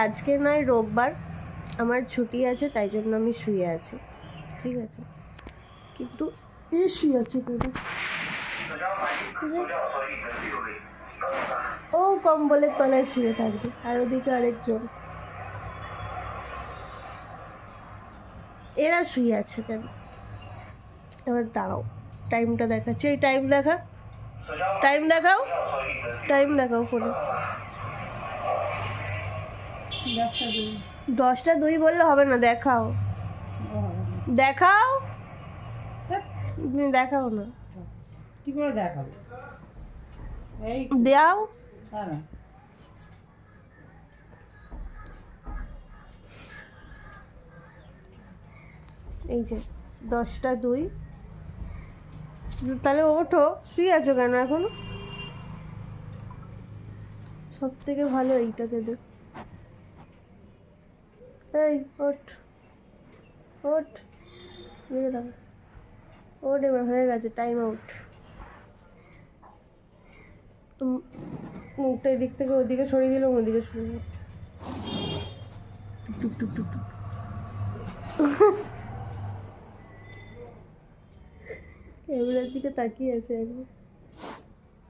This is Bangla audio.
আজকে নয় রোববার, আমার ছুটি আছে, তাই জন্য আমি শুয়ে আছি, ঠিক আছে? কিন্তু শুয়ে আছে কেন? ও কম্বলের তলায় শুয়ে থাকবে, আর ওদিকে আরেকজন। এরা শুয়ে আছে কেন? এবার দাঁড়াও, টাইমটা দেখাচ্ছি। এই টাইম দেখাও, টাইম দেখাও ফোনে। 10টা 2 বললে হবে না, দেখাও তুমি দেখাও না। কি করে দেখাবো? এই দাও। এই যে 10টা 2। তাহলে ওঠো, শুয়ে আছো কেন এখনো? সব থেকে ভালো এইটাকে দে। এই ওঠ, ওঠ, লিখে দাও। ওঠ, এবার হয়ে গেছে, টাইম আউট। মুখটা এদিক থেকে ওদিকে সরিয়ে দিলাম, ওদিকে সরিয়ে দিলাম। টুক টুক টুক টুক। ক্যামেরার দিকে তাকিয়ে আছে একবার।